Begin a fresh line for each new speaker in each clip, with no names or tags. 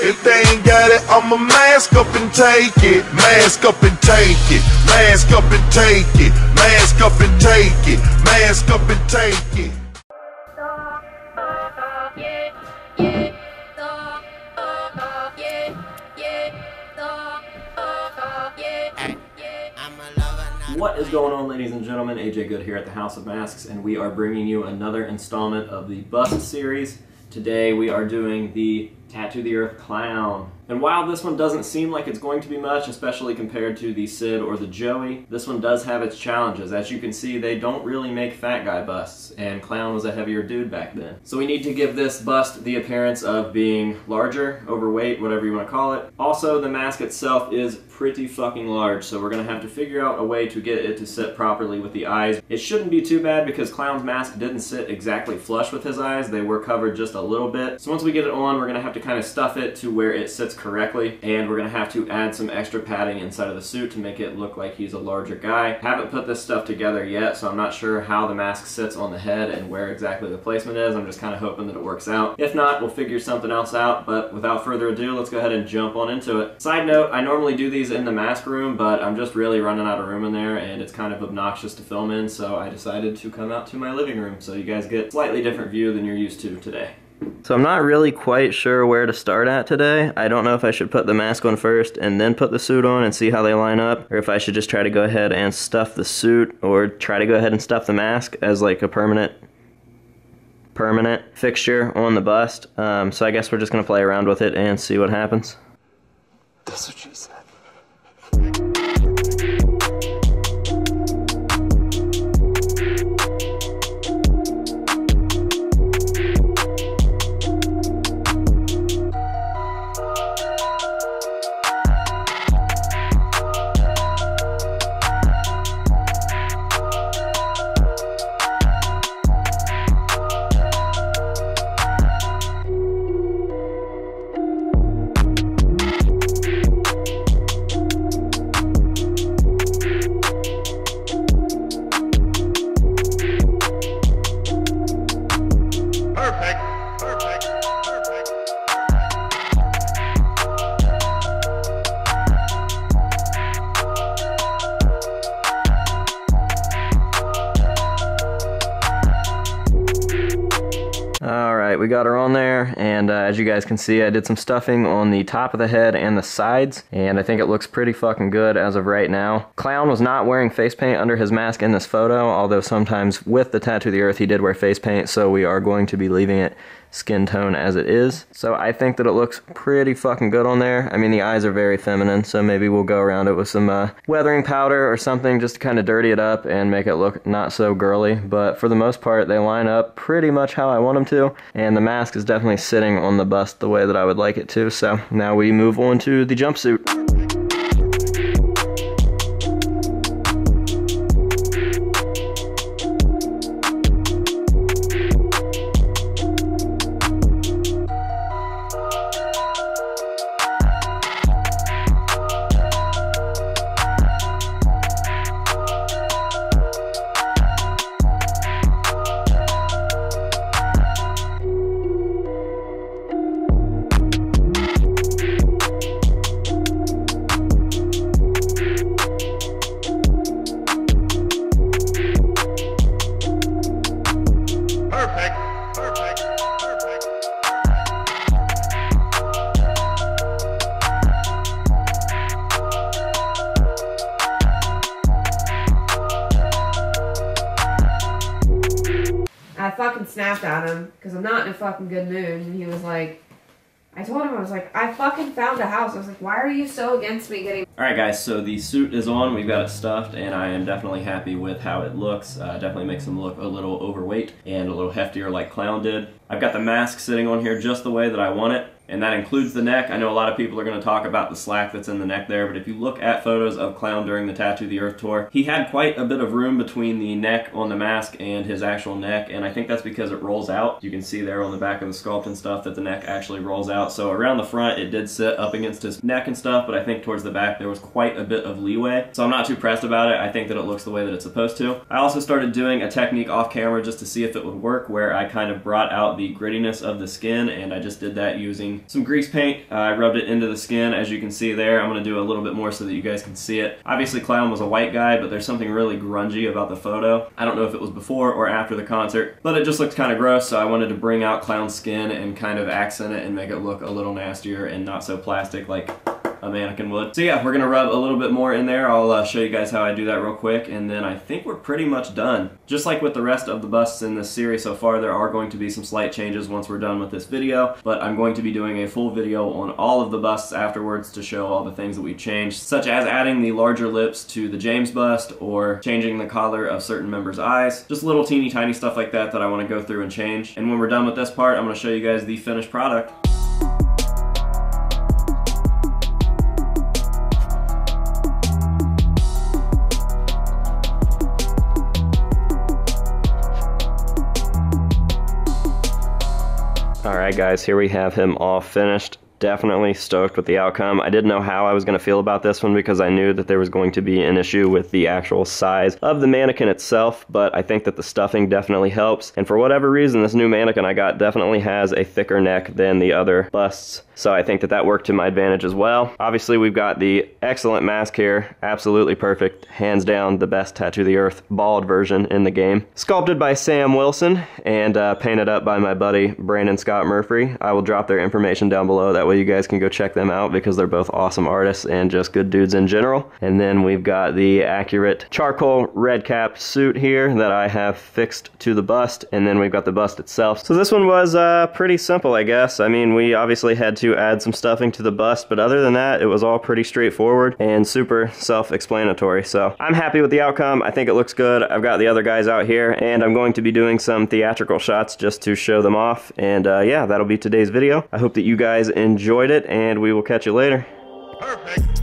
If they ain't got it, I'ma mask up and take it. Mask up and take it. Mask up and take it. Mask up and take it. Mask up and take it.
What is going on, ladies and gentlemen? AJ Good here at the House of Masks, and we are bringing you another installment of the Bust series. Today we are doing the Tattoo the Earth Clown. And while this one doesn't seem like it's going to be much, especially compared to the Sid or the Joey, this one does have its challenges. As you can see, they don't really make fat guy busts, and Clown was a heavier dude back then. So we need to give this bust the appearance of being larger, overweight, whatever you want to call it. Also, the mask itself is pretty fucking large, so we're going to have to figure out a way to get it to sit properly with the eyes. It shouldn't be too bad because Clown's mask didn't sit exactly flush with his eyes. They were covered just a little bit. So once we get it on, we're going to have to kind of stuff it to where it sits correctly, and we're going to have to add some extra padding inside of the suit to make it look like he's a larger guy. Haven't put this stuff together yet, so I'm not sure how the mask sits on the head and where exactly the placement is. I'm just kind of hoping that it works out. If not, we'll figure something else out, but without further ado, let's go ahead and jump on into it. Side note, I normally do these in the mask room, but I'm just really running out of room in there, and it's kind of obnoxious to film in, so I decided to come out to my living room so you guys get a slightly different view than you're used to today. So I'm not really quite sure where to start at today. I don't know if I should put the mask on first and then put the suit on and see how they line up, or if I should just try to go ahead and stuff the suit, or try to go ahead and stuff the mask as like a permanent fixture on the bust. So I guess we're just gonna play around with it and see what happens.
That's what she said.
Alright, we got her on there, and as you guys can see, I did some stuffing on the top of the head and the sides, and I think it looks pretty fucking good as of right now. Clown was not wearing face paint under his mask in this photo, although sometimes with the Tattoo the Earth he did wear face paint, so we are going to be leaving it skin tone as it is. So I think that it looks pretty fucking good on there. I mean, the eyes are very feminine, so maybe we'll go around it with some weathering powder or something just to kind of dirty it up and make it look not so girly. But for the most part, they line up pretty much how I want them to, and the mask is definitely sitting on the bust the way that I would like it to. So now we move on to the jumpsuit.
I fucking snapped at him because I'm not in a fucking good mood, and he was like, I told him, I was like, I fucking found a house. I was like, why are you so against me getting...
Alright guys, so the suit is on, we've got it stuffed, and I am definitely happy with how it looks. Definitely makes him look a little overweight and a little heftier like Clown did. I've got the mask sitting on here just the way that I want it, and that includes the neck. I know a lot of people are going to talk about the slack that's in the neck there, but if you look at photos of Clown during the Tattoo the Earth tour, he had quite a bit of room between the neck on the mask and his actual neck, and I think that's because it rolls out. You can see there on the back of the sculpt and stuff that the neck actually rolls out, so around the front it did sit up against his neck and stuff, but I think towards the back there was quite a bit of leeway, so I'm not too pressed about it. I think that it looks the way that it's supposed to. I also started doing a technique off camera just to see if it would work, where I kind of brought out the grittiness of the skin, and I just did that using using some grease paint. I rubbed it into the skin, as you can see there. I'm going to do a little bit more so that you guys can see it. Obviously Clown was a white guy, but there's something really grungy about the photo. I don't know if it was before or after the concert, but it just looked kind of gross, so I wanted to bring out Clown's skin and kind of accent it and make it look a little nastier and not so plastic like a mannequin would. So yeah, we're gonna rub a little bit more in there. I'll show you guys how I do that real quick, and then I think we're pretty much done. Just like with the rest of the busts in this series so far, there are going to be some slight changes once we're done with this video, but I'm going to be doing a full video on all of the busts afterwards to show all the things that we changed, such as adding the larger lips to the James bust or changing the color of certain members' eyes. Just little teeny tiny stuff like that that I want to go through and change. And when we're done with this part, I'm going to show you guys the finished product. Alright guys, here we have him all finished. Definitely stoked with the outcome. I didn't know how I was going to feel about this one because I knew that there was going to be an issue with the actual size of the mannequin itself, but I think that the stuffing definitely helps. And for whatever reason, this new mannequin I got definitely has a thicker neck than the other busts. So I think that that worked to my advantage as well. Obviously, we've got the excellent mask here. Absolutely perfect. Hands down, the best Tattoo the Earth bald version in the game. Sculpted by Sam Wilson and painted up by my buddy Brandon Scott Murphy. I will drop their information down below. That way you guys can go check them out because they're both awesome artists and just good dudes in general. And then we've got the accurate charcoal red cap suit here that I have fixed to the bust. And then we've got the bust itself. So this one was pretty simple, I guess. I mean, we obviously had to add some stuffing to the bust, but other than that, it was all pretty straightforward and super self-explanatory. So I'm happy with the outcome. I think it looks good. I've got the other guys out here, and I'm going to be doing some theatrical shots just to show them off. And yeah, that'll be today's video. I hope that you guys enjoyed it, and we will catch you later.
Perfect.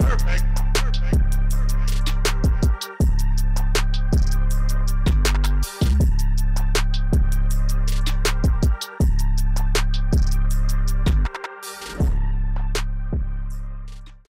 Perfect.